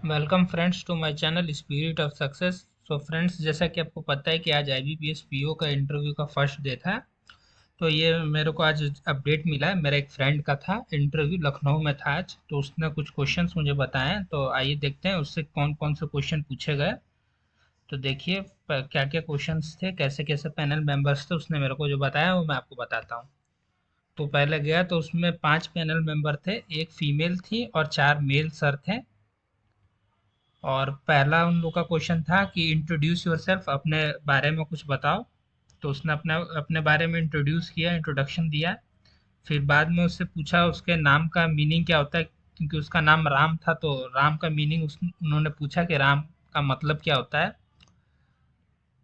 Welcome friends to my channel spirit of success. So friends, जैसा कि आपको पता है कि आज आईबीपीएस पीओ का इंटरव्यू का फर्स्ट डे था। तो ये मेरे को आज अपडेट मिला है। मेरा एक फ्रेंड का था इंटरव्यू, लखनऊ में था आज। तो उसने कुछ क्वेश्चंस मुझे बताए हैं, तो आइए देखते हैं उससे कौन कौन से क्वेश्चन पूछे गए। तो देखिए क्या क्या क्वेश्चंस थे, कैसे कैसे पैनल मेंबर्स थे, उसने मेरे को जो बताया वो मैं आपको बताता हूँ। तो पहले गया तो उसमें 5 पैनल मेंबर थे, एक फीमेल थी और 4 मेल सर थे। और पहला उन लोग का क्वेश्चन था कि इंट्रोड्यूस योरसेल्फ, अपने बारे में कुछ बताओ। तो उसने अपना अपने बारे में इंट्रोड्यूस किया, इंट्रोडक्शन दिया। फिर बाद में उससे पूछा उसके नाम का मीनिंग क्या होता है, क्योंकि उसका नाम राम था। तो राम का मीनिंग उन्होंने पूछा कि राम का मतलब क्या होता है।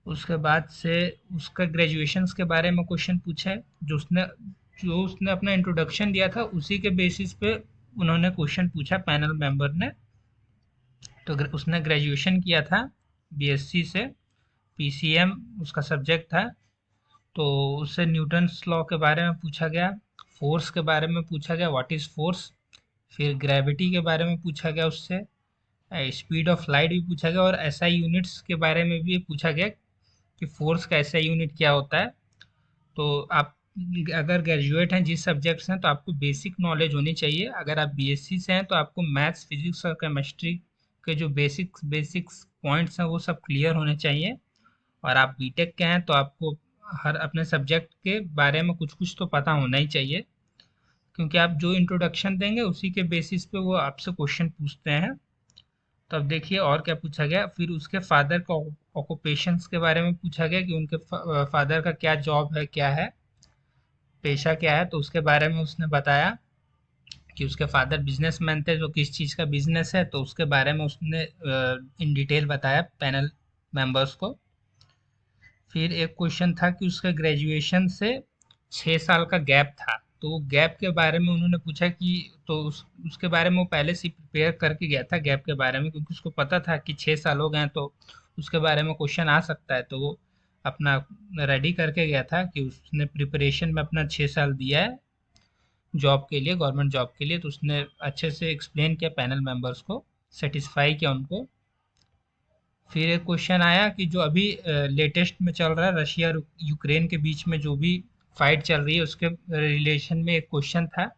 उसके बाद से उसका ग्रेजुएशंस के बारे में क्वेश्चन पूछा है। जो उसने अपना इंट्रोडक्शन दिया था उसी के बेसिस पे उन्होंने क्वेश्चन पूछा पैनल मेंबर ने। तो उसने ग्रेजुएशन किया था बीएससी से, पीसीएम उसका सब्जेक्ट था। तो उससे न्यूटन्स लॉ के बारे में पूछा गया, फोर्स के बारे में पूछा गया, व्हाट इज फोर्स। फिर ग्रेविटी के बारे में पूछा गया उससे, स्पीड ऑफ लाइट भी पूछा गया, और एसआई यूनिट्स के बारे में भी पूछा गया कि फोर्स का एसआई यूनिट क्या होता है। तो आप अगर ग्रेजुएट हैं जिस सब्जेक्ट से हैं, तो आपको बेसिक नॉलेज होनी चाहिए। अगर आप बीएससी से हैं तो आपको मैथ्स, फिजिक्स और केमिस्ट्री के जो बेसिक्स बेसिक्स पॉइंट्स हैं वो सब क्लियर होने चाहिए। और आप बीटेक के हैं तो आपको हर अपने सब्जेक्ट के बारे में कुछ कुछ तो पता होना ही चाहिए, क्योंकि आप जो इंट्रोडक्शन देंगे उसी के बेसिस पे वो आपसे क्वेश्चन पूछते हैं। तो अब देखिए और क्या पूछा गया। फिर उसके फादर का ऑक्यूपेशंस के बारे में पूछा गया कि उनके फादर का क्या जॉब है, क्या है, पेशा क्या है। तो उसके बारे में उसने बताया कि उसके फादर बिजनेसमैन थे, जो किस चीज़ का बिजनेस है, तो उसके बारे में उसने इन डिटेल बताया पैनल मेंबर्स को। फिर एक क्वेश्चन था कि उसका ग्रेजुएशन से 6 साल का गैप था। तो गैप के बारे में उन्होंने पूछा कि उसके बारे में वो पहले से प्रिपेयर करके गया था गैप के बारे में, क्योंकि उसको पता था कि 6 साल हो गए हैं तो उसके बारे में क्वेश्चन आ सकता है। तो वो अपना रेडी करके गया था कि उसने प्रिपरेशन में अपना 6 साल दिया है जॉब के लिए, गवर्नमेंट जॉब के लिए। तो उसने अच्छे से एक्सप्लेन किया पैनल मेंबर्स को, सेटिस्फाई किया उनको। फिर एक क्वेश्चन आया कि जो अभी लेटेस्ट में चल रहा है, रशिया और यूक्रेन के बीच में जो भी फाइट चल रही है उसके रिलेशन में एक क्वेश्चन था।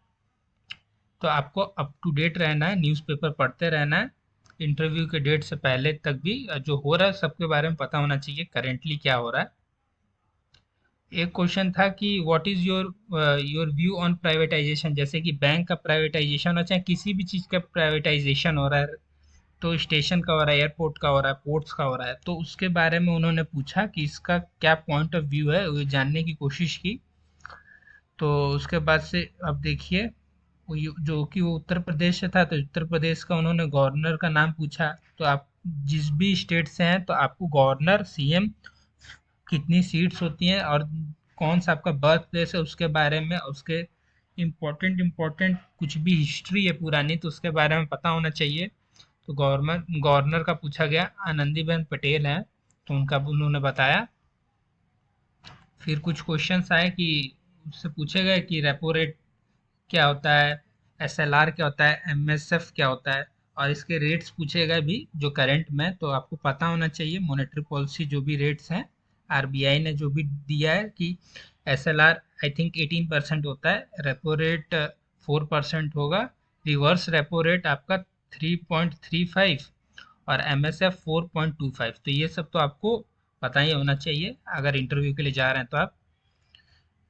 तो आपको अप टू डेट रहना है, न्यूज़पेपर पढ़ते रहना है। इंटरव्यू के डेट से पहले तक भी जो हो रहा है सबके बारे में पता होना चाहिए, करेंटली क्या हो रहा है। एक क्वेश्चन था कि what is your view on privatisation, जैसे कि बैंक का प्राइवेटाइजेशन हो चाहे किसी भी चीज़ का प्राइवेटाइजेशन हो रहा है। तो स्टेशन का हो रहा है, एयरपोर्ट का हो रहा है, पोर्ट्स का हो रहा है। तो उसके बारे में उन्होंने पूछा कि इसका क्या पॉइंट ऑफ व्यू है, वो जानने की कोशिश की। तो उसके बाद से अब देखिए जो कि वो उत्तर प्रदेश से था, तो उत्तर प्रदेश का उन्होंने गवर्नर का नाम पूछा। तो आप जिस भी स्टेट से हैं तो आपको गवर्नर, सीएम, कितनी सीट्स होती हैं और कौन सा आपका बर्थ प्लेस है उसके बारे में, उसके इम्पोर्टेंट इम्पोर्टेंट कुछ भी हिस्ट्री है पुरानी तो उसके बारे में पता होना चाहिए। तो गवर्नर गवर्नर का पूछा गया, आनंदीबेन पटेल हैं, तो उनका उन्होंने बताया। फिर कुछ क्वेश्चंस आए कि उससे पूछे गए कि रेपो रेट क्या होता है, एसएलआर क्या होता है, एमएसएफ क्या होता है, और इसके रेट्स पूछे गए भी जो करंट में। तो आपको पता होना चाहिए मॉनेटरी पॉलिसी जो भी रेट्स हैं, आरबीआई ने जो भी दिया है कि एसएलआर आई थिंक 18% होता है, रेपो रेट 4% होगा, रिवर्स रेपो रेट आपका 3.35 और एमएसएफ 4.25। तो ये सब तो आपको पता ही होना चाहिए अगर इंटरव्यू के लिए जा रहे हैं तो आप।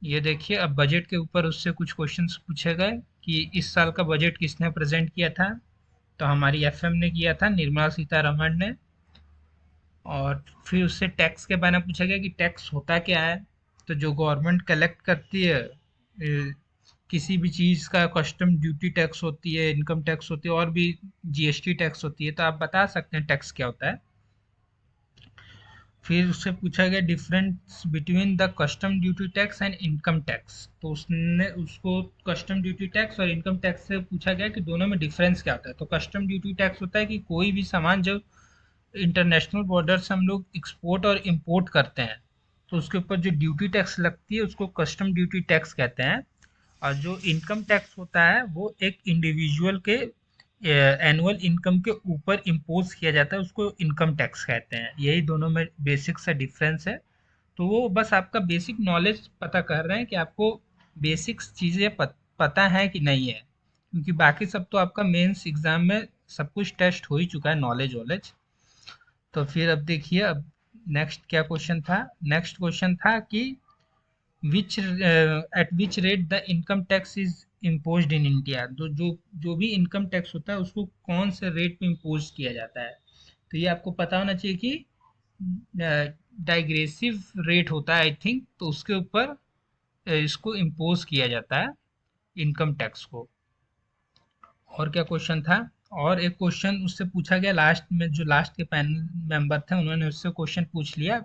ये देखिए अब बजट के ऊपर उससे कुछ क्वेश्चंस पूछे गए कि इस साल का बजट किसने प्रेजेंट किया था। तो हमारी एफएम ने किया था, निर्मला सीतारमण ने। और फिर उससे टैक्स के बारे में पूछा गया कि टैक्स होता क्या है। तो जो गवर्नमेंट कलेक्ट करती है किसी भी चीज़ का, कस्टम ड्यूटी टैक्स होती है, इनकम टैक्स होती है, और भी जीएसटी टैक्स होती है। तो आप बता सकते हैं टैक्स क्या होता है। फिर उससे पूछा गया difference between the custom duty tax and income tax. तो उसने उसको कस्टम ड्यूटी टैक्स और इनकम टैक्स से पूछा गया कि दोनों में डिफरेंस क्या होता है। तो कस्टम ड्यूटी टैक्स होता है कि कोई भी सामान जो इंटरनेशनल बॉर्डर से हम लोग एक्सपोर्ट और इंपोर्ट करते हैं तो उसके ऊपर जो ड्यूटी टैक्स लगती है उसको कस्टम ड्यूटी टैक्स कहते हैं। और जो इनकम टैक्स होता है वो एक इंडिविजुअल के एनुअल इनकम के ऊपर इम्पोज किया जाता है, उसको इनकम टैक्स कहते हैं। यही दोनों में बेसिक सा डिफरेंस है। तो वो बस आपका बेसिक नॉलेज पता कर रहे हैं कि आपको बेसिक चीज़ें पता है कि नहीं है, क्योंकि बाकी सब तो आपका मेंस एग्जाम में सब कुछ टेस्ट हो ही चुका है, नॉलेज वॉलेज। तो फिर अब देखिए, अब नेक्स्ट क्या क्वेश्चन था। नेक्स्ट क्वेश्चन था कि which at which rate the income tax is imposed in India. तो जो भी इनकम टैक्स होता है उसको कौन से रेट पे इम्पोज किया जाता है। तो ये आपको पता होना चाहिए कि डाइग्रेसिव रेट होता है आई थिंक, तो उसके ऊपर इसको इम्पोज किया जाता है इनकम टैक्स को। और क्या क्वेश्चन था। और एक क्वेश्चन उससे पूछा गया लास्ट में, जो लास्ट के पैनल मेंबर थे उन्होंने उससे क्वेश्चन पूछ लिया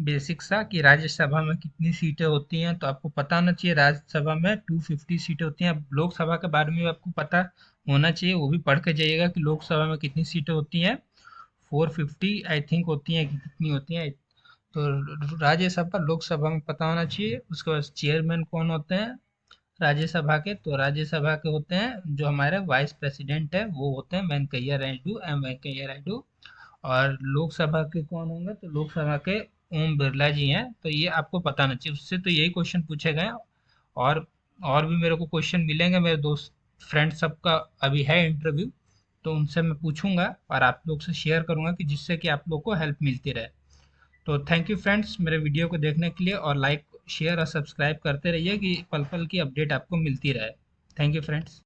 बेसिक सा, कि राज्यसभा में कितनी सीटें होती हैं। तो आपको पता होना चाहिए राज्यसभा में 250 सीटें होती हैं। अब लोकसभा के बारे में भी आपको पता होना चाहिए, वो भी पढ़ के जाइएगा कि लोकसभा में कितनी सीटें होती हैं। 450 आई थिंक होती हैं कि कितनी होती हैं। तो राज्यसभा लोकसभा में पता होना चाहिए। उसके बाद चेयरमैन कौन होते हैं राज्यसभा के। तो राज्यसभा के होते हैं जो हमारे वाइस प्रेसिडेंट है, वो होते हैं वेंकैया नायडू, एम वेंकैया नायडू। और लोकसभा के कौन होंगे, तो लोकसभा के ओम बिरला जी हैं। तो ये आपको पता होना चाहिए, उससे तो यही क्वेश्चन पूछे गए हैं। और और भी मेरे को क्वेश्चन मिलेंगे, मेरे दोस्त फ्रेंड सबका अभी है इंटरव्यू, तो उनसे मैं पूछूंगा और आप लोग से शेयर करूंगा, कि जिससे कि आप लोग को हेल्प मिलती रहे। तो थैंक यू फ्रेंड्स मेरे वीडियो को देखने के लिए, और लाइक शेयर और सब्सक्राइब करते रहिए कि पल पल की अपडेट आपको मिलती रहे। Thank you friends.